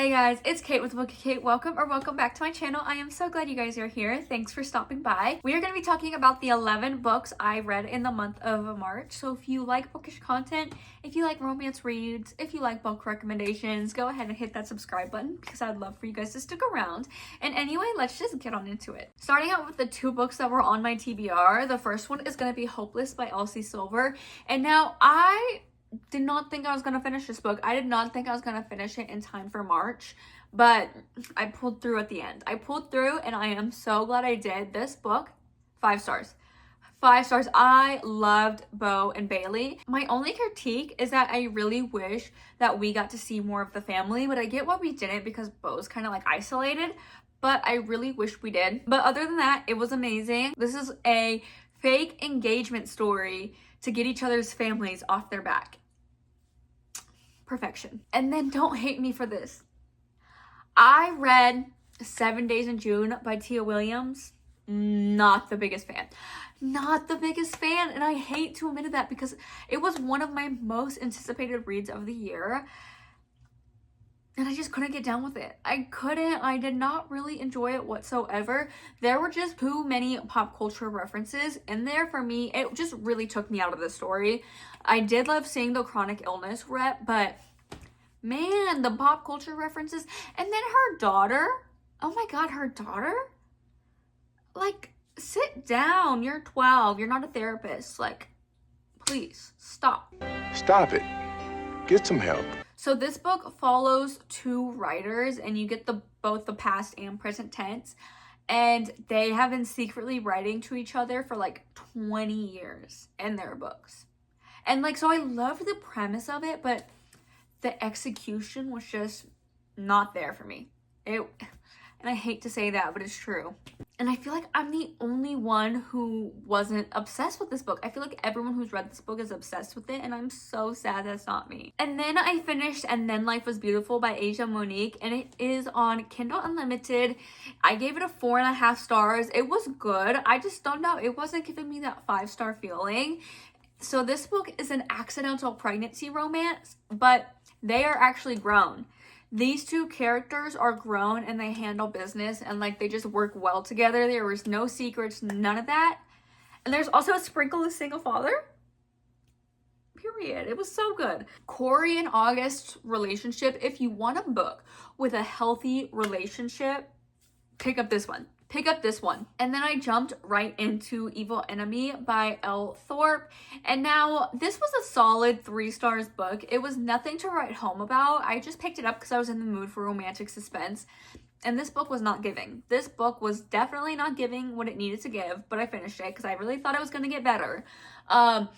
Hey guys, it's Kate with Book of Kate. Welcome back to my channel. I am so glad you guys are here. Thanks for stopping by. We are going to be talking about the 11 books I read in the month of March. So if you like bookish content, if you like romance reads, if you like book recommendations, go ahead and hit that subscribe button because I'd love for you guys to stick around. And anyway, let's just get on into it. Starting out with the two books that were on my TBR. The first one is going to be Hopeless by Elsie Silver. And now I did not think I was going to finish this book. I did not think I was going to finish it in time for March, but I pulled through at the end. I pulled through and I am so glad I did. This book, 5 stars. 5 stars. I loved Beau and Bailey. My only critique is that I really wish that we got to see more of the family, but I get why we didn't because Beau's kind of like isolated, but I really wish we did. But other than that, it was amazing. This is a fake engagement story to get each other's families off their back. Perfection. And then don't hate me for this. I read 7 Days in June by Tia Williams. Not the biggest fan. Not the biggest fan. And I hate to admit that because it was one of my most anticipated reads of the year. And I just couldn't get down with it. I did not really enjoy it whatsoever. There were just too many pop culture references in there for me. It just really took me out of the story. I did love seeing the chronic illness rep, but man, the pop culture references. And then her daughter. Oh my God, her daughter? Like, sit down. You're 12. You're not a therapist. Like, please, stop. Stop it. Get some help. So this book follows 2 writers and you get both the past and present tense, and they have been secretly writing to each other for like 20 years in their books. And like, so I loved the premise of it, but the execution was just not there for me. And I hate to say that, but it's true. And I feel like I'm the only one who wasn't obsessed with this book. I feel like everyone who's read this book is obsessed with it, and I'm so sad that's not me. And then I finished And Then Life Was Beautiful by Monique, and it is on Kindle Unlimited. I gave it a 4.5 stars. It was good. I just don't know. It wasn't giving me that 5-star feeling. So this book is an accidental pregnancy romance, but they are actually grown. These 2 characters are grown and they handle business and like they just work well together. There was no secrets, none of that. And there's also a sprinkle of single father. Period. It was so good. Corey and August's relationship. If you want a book with a healthy relationship, pick up this one. Pick up this one. And then I jumped right into Evil Enemy by Elle Thorpe. And now this was a solid 3 stars book. It was nothing to write home about. I just picked it up because I was in the mood for romantic suspense. And this book was not giving. This book was definitely not giving what it needed to give, but I finished it because I really thought it was going to get better. And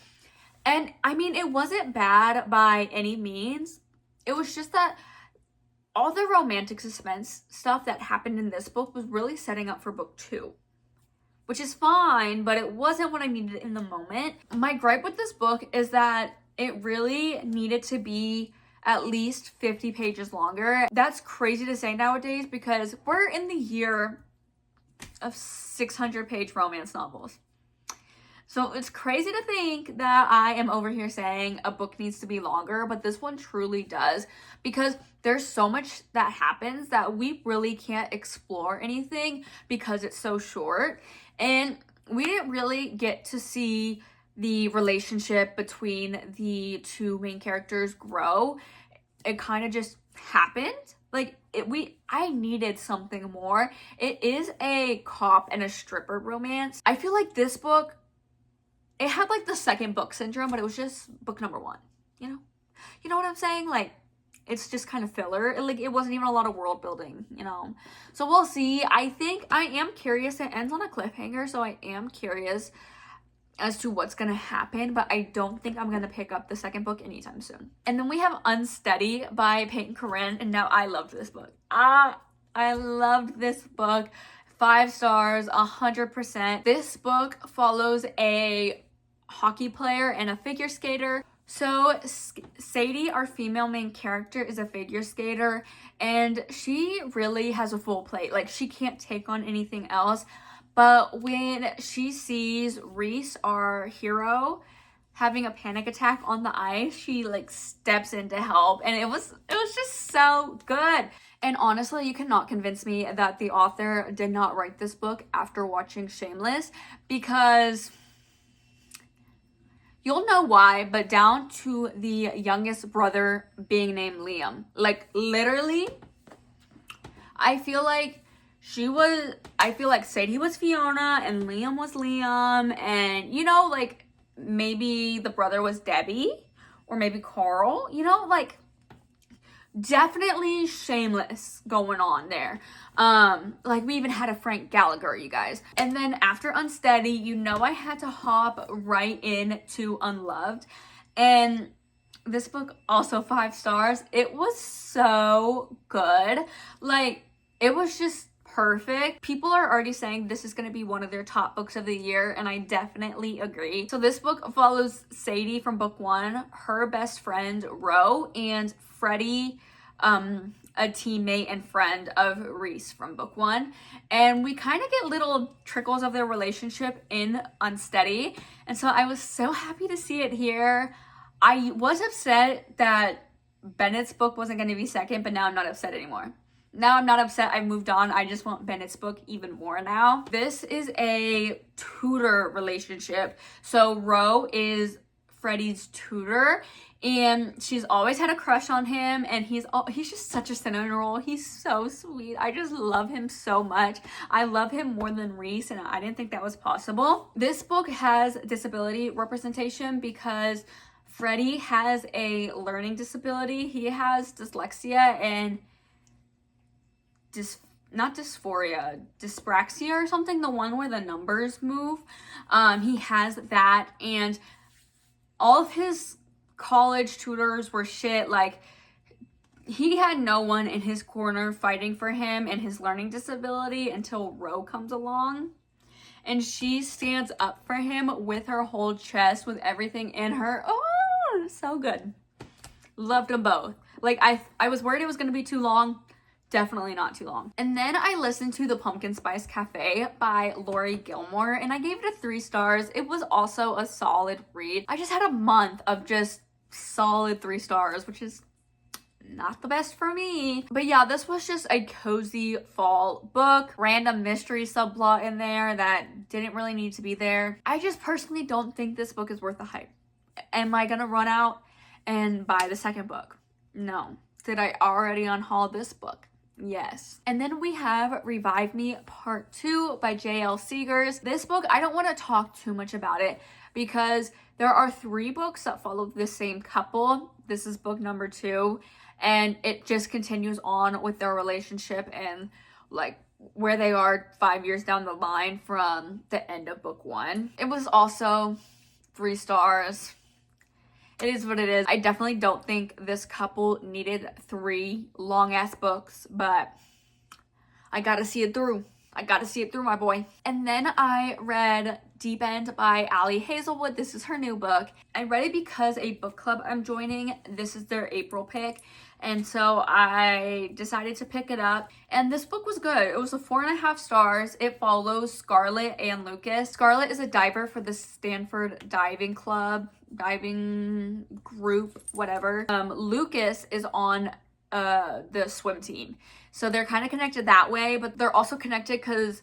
I mean, it wasn't bad by any means. It was just that all the romantic suspense stuff that happened in this book was really setting up for book 2, which is fine, but it wasn't what I needed in the moment. My gripe with this book is that it really needed to be at least 50 pages longer. That's crazy to say nowadays because we're in the year of 600-page romance novels. So it's crazy to think that I am over here saying a book needs to be longer, but this one truly does because there's so much that happens that we really can't explore anything because it's so short. And we didn't really get to see the relationship between the 2 main characters grow. It kind of just happened. Like, I needed something more. It is a cop and a stripper romance. I feel like this book, it had like the second book syndrome, but it was just book number 1, you know? You know what I'm saying? Like, it's just kind of filler. It wasn't even a lot of world building, you know? So we'll see. I am curious. It ends on a cliffhanger, so I am curious as to what's gonna happen, but I don't think I'm gonna pick up the second book anytime soon. And then we have Unsteady by Peyton Corinne, and now I loved this book. I loved this book. 5 stars, 100%. This book follows a hockey player and a figure skater. So Sadie, our female main character, is a figure skater and she really has a full plate. Like, she can't take on anything else. But when she sees Reese, our hero, having a panic attack on the ice, she like steps in to help, and it was just so good. And honestly, you cannot convince me that the author did not write this book after watching Shameless, because you'll know why, but down to the youngest brother being named Liam. Like, literally, I feel like Sadie was Fiona and Liam was Liam, and you know, like, maybe the brother was Debbie, or maybe Carl, you know, like, definitely Shameless going on there. Like, we even had a Frank Gallagher, you guys. And then after Unsteady, you know, I had to hop right into Unloved, and this book also 5 stars. It was so good. Like, it was just perfect. People are already saying this is going to be one of their top books of the year, and I definitely agree. So this book follows Sadie from book 1, her best friend Ro, and Freddie, a teammate and friend of Reese from book 1. And we kind of get little trickles of their relationship in Unsteady, and so I was so happy to see it here. I was upset that Bennett's book wasn't going to be second, but now I'm not upset anymore. Now I'm not upset. I've moved on. I just want Bennett's book even more now. This is a tutor relationship. So Ro is Freddie's tutor, and she's always had a crush on him, and he's just such a cinnamon roll. He's so sweet. I just love him so much. I love him more than Reese, and I didn't think that was possible. This book has disability representation because Freddie has a learning disability. He has dyslexia and dyspraxia or something, the one where the numbers move. He has that, and all of his college tutors were shit. Like, he had no one in his corner fighting for him and his learning disability until Ro comes along, and she stands up for him with her whole chest, with everything in her. Oh, so good. Loved them both. Like, I was worried it was going to be too long. Definitely not too long. And then I listened to The Pumpkin Spice Cafe by Laurie Gilmore, and I gave it a 3 stars. It was also a solid read. I just had a month of just solid 3 stars, which is not the best for me. But yeah, this was just a cozy fall book. Random mystery subplot in there that didn't really need to be there. I just personally don't think this book is worth the hype. Am I gonna run out and buy the second book? No. Did I already unhaul this book? Yes. And then we have Revive Me Part 2 by JL Seegars. This book, I don't want to talk too much about it because there are 3 books that follow the same couple. This is book number 2, and it just continues on with their relationship and like where they are 5 years down the line from the end of book 1. It was also 3 stars. It is what it is. I definitely don't think this couple needed 3 long-ass books, but I gotta see it through. I gotta see it through, my boy. And then I read Deep End by Ali Hazelwood. This is her new book. I read it because a book club I'm joining, this is their April pick, and so I decided to pick it up. And this book was good. It was a 4.5 stars. It follows Scarlett and Lucas. Scarlett is a diver for the Stanford Diving Club, diving group, whatever. Lucas is on the swim team. So they're kind of connected that way, but they're also connected because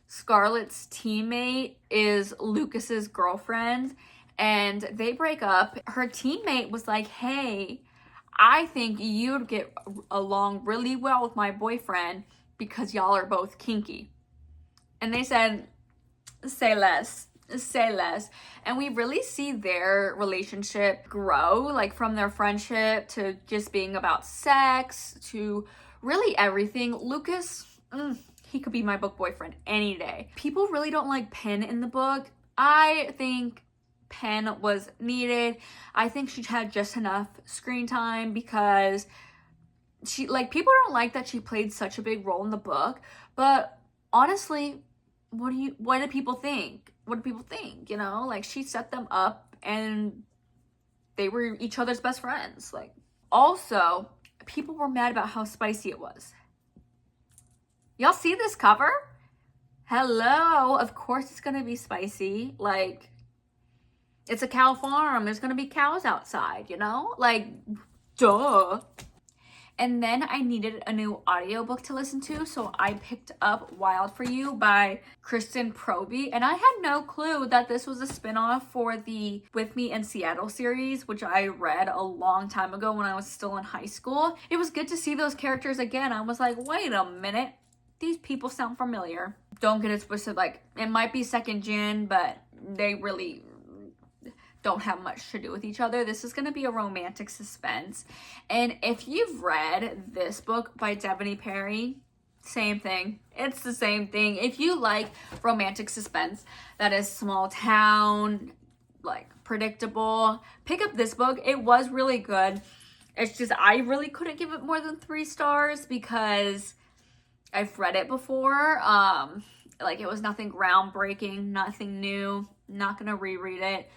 Scarlett's teammate is Lucas's girlfriend, and they break up. Her teammate was like, hey, I think you'd get along really well with my boyfriend because y'all are both kinky. And they said, say less. Say less. And we really see their relationship grow, like from their friendship to just being about sex to really everything. Lucas, he could be my book boyfriend any day. People really don't like Penn in the book. I think Penn was needed. I think she had just enough screen time because she, like, people don't like that she played such a big role in the book, but honestly, what do people think? What do people think? You know, like, she set them up and they were each other's best friends. Like, also, people were mad about how spicy it was. Y'all see this cover? Hello, of course it's gonna be spicy. Like, It's a cow farm. There's gonna be cows outside, you know? Like, duh. And then I needed a new audiobook to listen to, so I picked up Wild for You by Kristen Proby. And I had no clue that this was a spinoff for the With Me in Seattle series, which I read a long time ago when I was still in high school. It was good to see those characters again. I was like, wait a minute, these people sound familiar. Don't get it twisted, like, it might be second gen, but they really don't have much to do with each other. This is going to be a romantic suspense. And if you've read this book by Devony Perry, same thing. It's the same thing. If you like romantic suspense that is small town, like predictable, pick up this book. It was really good. It's just I really couldn't give it more than 3 stars because I've read it before. Like, it was nothing groundbreaking, nothing new. Not gonna reread it.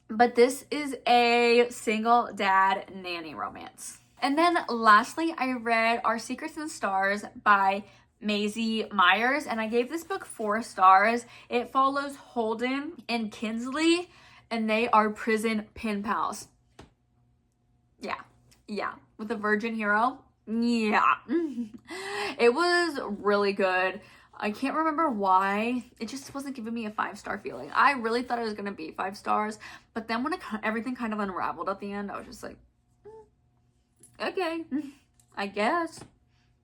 But this is a single dad nanny romance. And then lastly, I read Our Secrets and Stars by Maisie Myers, and I gave this book 4 stars. It follows Holden and Kinsley, and they are prison pen pals. Yeah, with a virgin hero. Yeah. It was really good. I can't remember why. It just wasn't giving me a 5-star feeling. I really thought it was going to be 5 stars. But then when everything kind of unraveled at the end, I was just like, okay, I guess.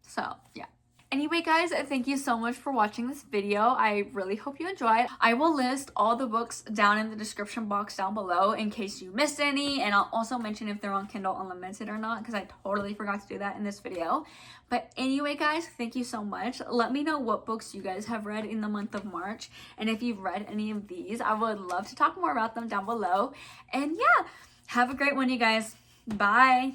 So, yeah. Anyway, guys, thank you so much for watching this video. I really hope you enjoyed. I will list all the books down in the description box down below in case you missed any. And I'll also mention if they're on Kindle Unlimited or not, because I totally forgot to do that in this video. But anyway, guys, thank you so much. Let me know what books you guys have read in the month of March. And if you've read any of these, I would love to talk more about them down below. And yeah, have a great one, you guys. Bye.